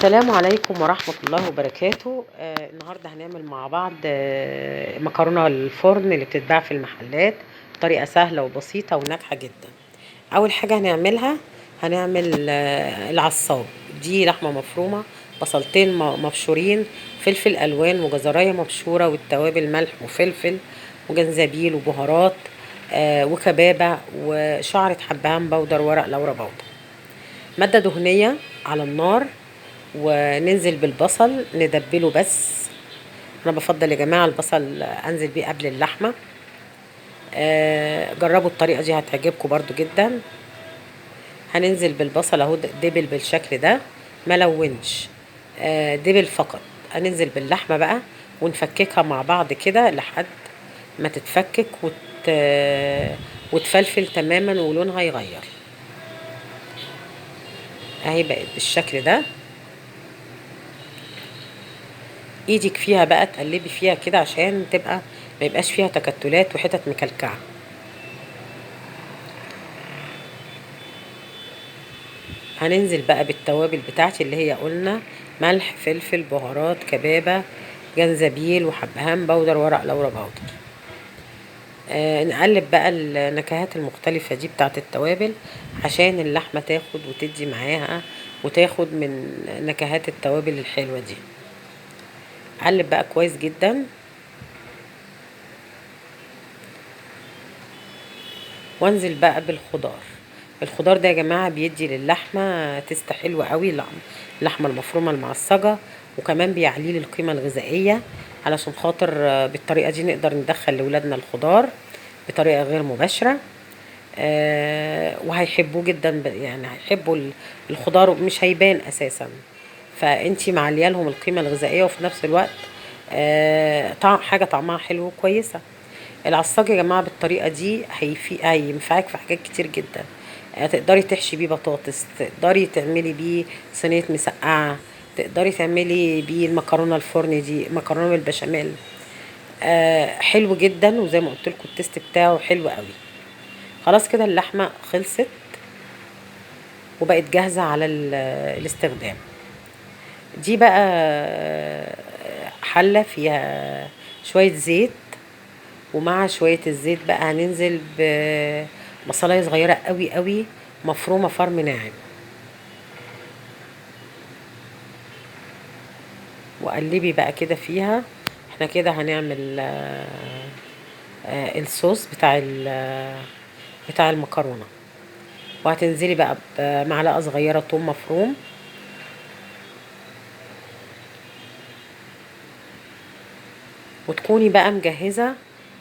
السلام عليكم ورحمة الله وبركاته. النهاردة هنعمل مع بعض مكرونة الفرن اللي بتتباع في المحلات. طريقة سهلة وبسيطة وناجحة جدا. أول حاجة هنعملها، هنعمل العصاج. دي لحمة مفرومة، بصلتين مبشورين، فلفل ألوان وجزراية مبشورة، والتوابل ملح وفلفل وجنزبيل وبهارات، وكبابة وشعرة حبهان بودر، ورق لورا بودر. مادة دهنية على النار، وننزل بالبصل ندبله. بس انا بفضل يا جماعه البصل انزل بيه قبل اللحمه. جربوا الطريقه دي هتعجبكم برضو جدا. هننزل بالبصل اهو دبل بالشكل ده، ملونش، دبل فقط. هننزل باللحمه بقى ونفككها مع بعض كده لحد ما تتفكك وتفلفل تماما ولونها يغير. اهي بقت بالشكل ده. ايدك فيها بقى تقلبي فيها كده عشان تبقى ما يبقاش فيها تكتلات وحتت مكلكعه. هننزل بقى بالتوابل بتاعتي اللي هي قلنا ملح فلفل بهارات كبابه جنزبيل وحبهان بودر ورق لورا بودر. نقلب بقى النكهات المختلفه دي بتاعت التوابل عشان اللحمه تاخد وتدي معاها وتاخد من نكهات التوابل الحلوه دي. قلب بقى كويس جدا، وانزل بقى بالخضار. الخضار ده يا جماعه بيدي للحمه تست حلوه قوي، اللحمه المفرومه المعصجه، وكمان بيعلي لي القيمه الغذائيه. علشان خاطر بالطريقه دي نقدر ندخل لاولادنا الخضار بطريقه غير مباشره. وهيحبوه جدا، يعني هيحبوا الخضار مش هيبان اساسا. فانتي معليه لهم القيمه الغذائيه وفي نفس الوقت حاجه طعمها حلو وكويسه. العصاج يا جماعه بالطريقه دي هينفعك في حاجات كتير جدا. تقدري تحشي بيه بطاطس، تقدري تعملي بيه صينيه مسقعه، تقدري تعملي بيه المكرونه الفرن دي مكرونه بالبشاميل. حلو جدا، وزي ما قلت لكم التست بتاعه حلو قوي. خلاص كده اللحمه خلصت وبقت جاهزه على الاستخدام. دي بقى حله فيها شويه زيت، ومع شويه الزيت بقى هننزل ببصلايه صغيره قوي قوي مفرومه فرم ناعم، وقلبي بقى كده فيها. احنا كده هنعمل الصوص بتاع المكرونه. وهتنزلي بقى بمعلقه صغيره ثوم مفروم، وتكوني بقى مجهزه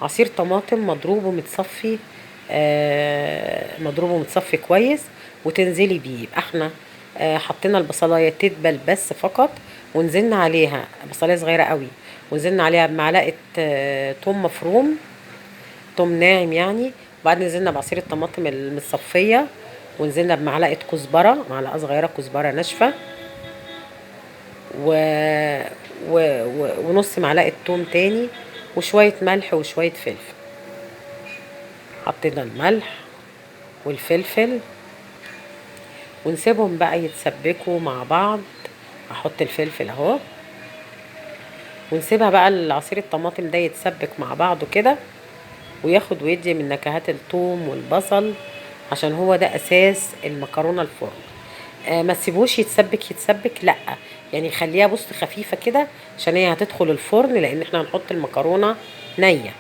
عصير طماطم مضروب ومتصفي، مضروب ومتصفي كويس، وتنزلي بيه. يبقى احنا حطينا البصلايه تدبل بس فقط، ونزلنا عليها بصلايه صغيره قوي، ونزلنا عليها بمعلقه ثوم مفروم، ثوم ناعم يعني. وبعدين نزلنا بعصير الطماطم المتصفيه، ونزلنا بمعلقه كزبره، معلقه صغيره كزبره ناشفه، و... ونص معلقه ثوم تاني، وشويه ملح وشويه فلفل. حطينا الملح والفلفل ونسيبهم بقى يتسبكوا مع بعض. هحط الفلفل اهو، ونسيبها بقى العصير الطماطم ده يتسبك مع بعضه كده، وياخد ويدي من نكهات الثوم والبصل، عشان هو ده اساس المكرونه الفرن. ما تسيبوش يتسبك لا، يعني خليها بص خفيفه كده عشان هي هتدخل الفرن، لان احنا هنحط المكرونه نيه.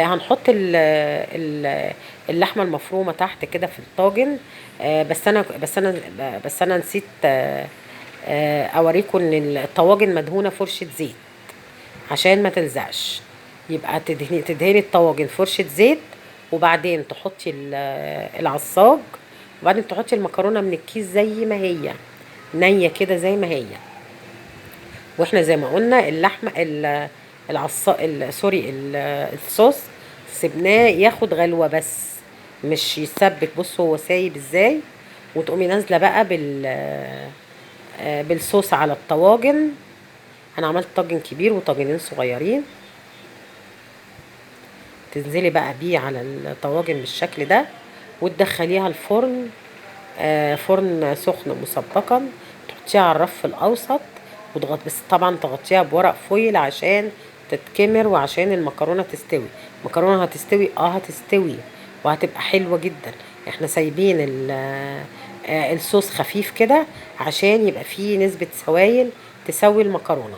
هنحط اللحمه المفرومه تحت كده في الطاجن. بس انا نسيت اوريكم ان الطواجن مدهونه فرشه زيت عشان ما تلزقش. يبقى تدهني الطواجن فرشه زيت، وبعدين تحطي العصاج، وبعدين تحطي المكرونه من الكيس زي ما هي نيه كده زي ما هي. واحنا زي ما قلنا اللحمه سوري الصوص سيبناه ياخد غلوه بس، مش يتسبك. بص هو سايب ازاي. وتقومي نازله بقى بالصوص على الطواجن. انا عملت طاجن كبير وطاجنين صغيرين. تنزلي بقى بيه على الطواجن بالشكل ده، وتدخليها الفرن، فرن سخن مسبقا. تحطيها على الرف الاوسط بس طبعا تغطيها بورق فويل عشان تتكمر وعشان المكرونه تستوي. المكرونه هتستوي، هتستوي وهتبقى حلوه جدا. احنا سايبين الصوص خفيف كده عشان يبقى فيه نسبه سوائل تسوي المكرونه.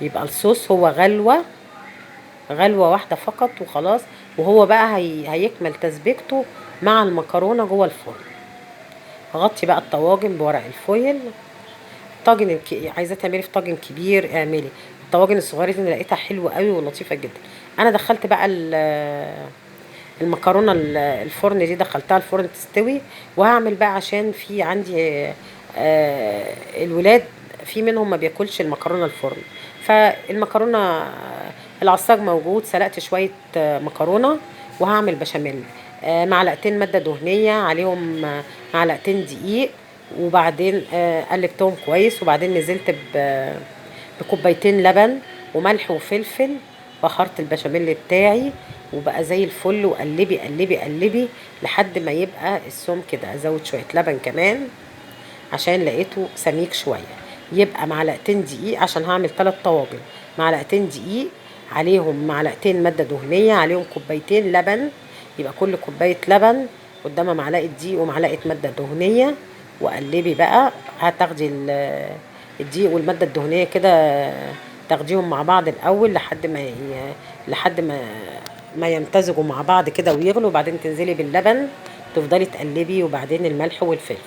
يبقى الصوص هو غلوه واحده فقط وخلاص. وهو بقى هيكمل تسبيكته مع المكرونه جوه الفرن. هغطي بقى الطواجن بورق الفويل. طاجن عايزه تعملي في طاجن كبير اعملي. الطواجن الصغيره دي انا لقيتها حلوه قوي ولطيفه جدا. انا دخلت بقى المكرونه الفرن دي، دخلتها الفرن تستوي. وهعمل بقى عشان في عندي الولاد في منهم ما بياكلش المكرونه الفرن. فالمكرونه العصاج موجود، سلقت شويه مكرونه وهعمل بشاميل. معلقتين ماده دهنيه عليهم معلقتين دقيق، وبعدين قلبتهم كويس، وبعدين نزلت بكوبايتين لبن وملح وفلفل. بخرت البشاميل بتاعي وبقى زي الفل. وقلبي قلبي قلبي لحد ما يبقى السمك كده. ازود شويه لبن كمان عشان لقيته سميك شويه. يبقى معلقتين دقيق عشان هعمل 3 طواجن. معلقتين دقيق عليهم معلقتين ماده دهنيه عليهم كوبايتين لبن. يبقى كل كوبايه لبن قدامها معلقه دقيق ومعلقه ماده دهنيه. وقلبي بقى. هتاخدي الدقيق والماده الدهنيه كده تاخديهم مع بعض الاول لحد ما يمتزجوا مع بعض كده ويغلوا. وبعدين تنزلي باللبن تفضلي تقلبي، وبعدين الملح والفلفل.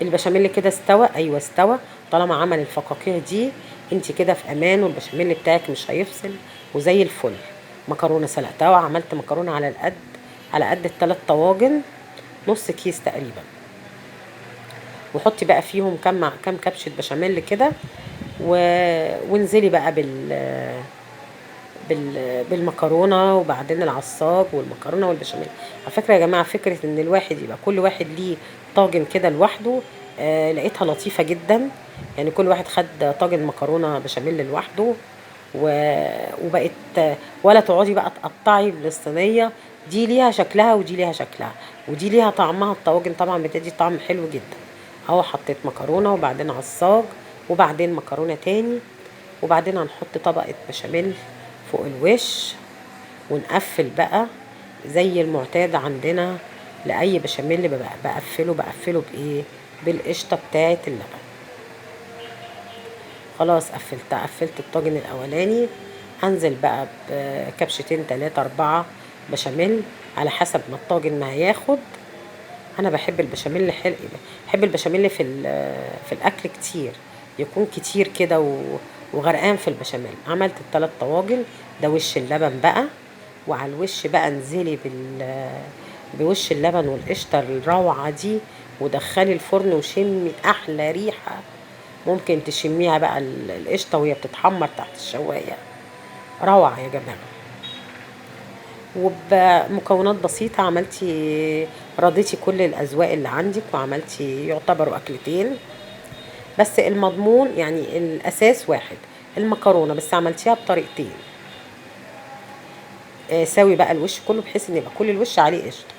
البشاميل كده استوى. ايوه استوى. طالما عمل الفقاقيع دي انت كده في امان، والبشاميل بتاعك مش هيفصل وزي الفل. مكرونه سلقتها وعملت مكرونه على قد ال3 طواجن، نص كيس تقريبا. وحطي بقى فيهم كام كبشه بشاميل كده وانزلي بقى بالمكرونه، وبعدين العصاج والمكرونه والبشاميل. على فكره يا جماعه، فكره ان الواحد يبقى كل واحد ليه طاجن كده لوحده لقيتها لطيفه جدا. يعني كل واحد خد طاجن مكرونه بشاميل لوحده وبقت. ولا تقعدي بقى تقطعي بالصينيه، دي ليها شكلها ودي ليها شكلها ودي ليها طعمها. الطواجن طبعا بتدي طعم حلو جدا. اهو حطيت مكرونه وبعدين عصاج وبعدين مكرونه تاني، وبعدين هنحط طبقه بشاميل فوق الوش ونقفل بقى زي المعتاد عندنا. لاي بشاميل بقفله بايه؟ بالقشطه بتاعه اللبن. خلاص قفلت الطاجن الاولاني. هنزل بقى بكبشتين 3 4 بشاميل على حسب ما الطاجن ما هياخد. انا بحب البشاميل بحب البشاميل في الاكل كتير، يكون كتير كده وغرقان في البشاميل. عملت ال3 طواجن. ده وش اللبن بقى، وعلى الوش بقى انزلي بوش اللبن والقشطه الروعه دي، ودخلي الفرن وشمي احلى ريحه ممكن تشميها بقى. القشطه وهي بتتحمر تحت الشوايه روعه يا جماعه. وبمكونات بسيطه رضيتي كل الاذواق اللي عندك، وعملتي يعتبروا اكلتين. بس المضمون يعني الاساس واحد، المكرونه، بس عملتيها بطريقتين. ساوي بقى الوش كله بحيث ان يبقى كل الوش عليه قشطه.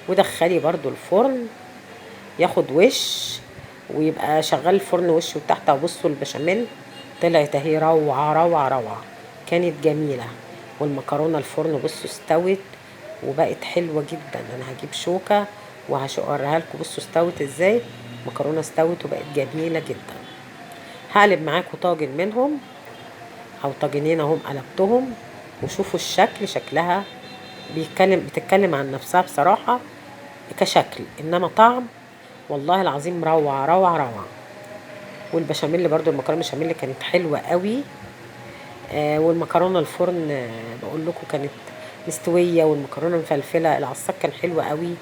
ودخلي برضو الفرن ياخد وش ويبقى شغال الفرن وش وتحت. وبصوا البشاميل طلعت اهي روعه روعه روعه، كانت جميله. والمكرونه الفرن بصوا استوت وبقت حلوه جدا. انا هجيب شوكه وهوريها لكم. بصوا استوت ازاي. مكرونه استوت وبقت جميله جدا. هقلب معاكم طاجن منهم او طاجنين اهم قلبتهم، وشوفوا شكلها بتتكلم عن نفسها بصراحه كشكل، انما طعم والله العظيم روعه روعه روعه. والبشاميل برضو المكرونه البشاميل كانت حلوه قوي. والمكرونه الفرن بقول لكم كانت مستويه، والمكرونه مفلفله. العصاك كان حلو قوي.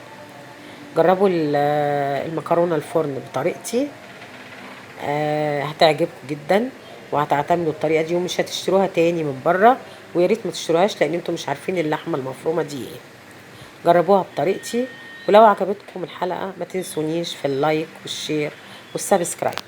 جربوا المكرونه الفرن بطريقتي، هتعجبكم جدا وهتعتمدوا الطريقه دي ومش هتشتروها تاني من بره. ويا ريت ما تشتروهاش لان انتم مش عارفين اللحمه المفرومه دي ايه. جربوها بطريقتي. ولو عجبتكم الحلقه ما تنسونيش في اللايك والشير والسبسكرايب.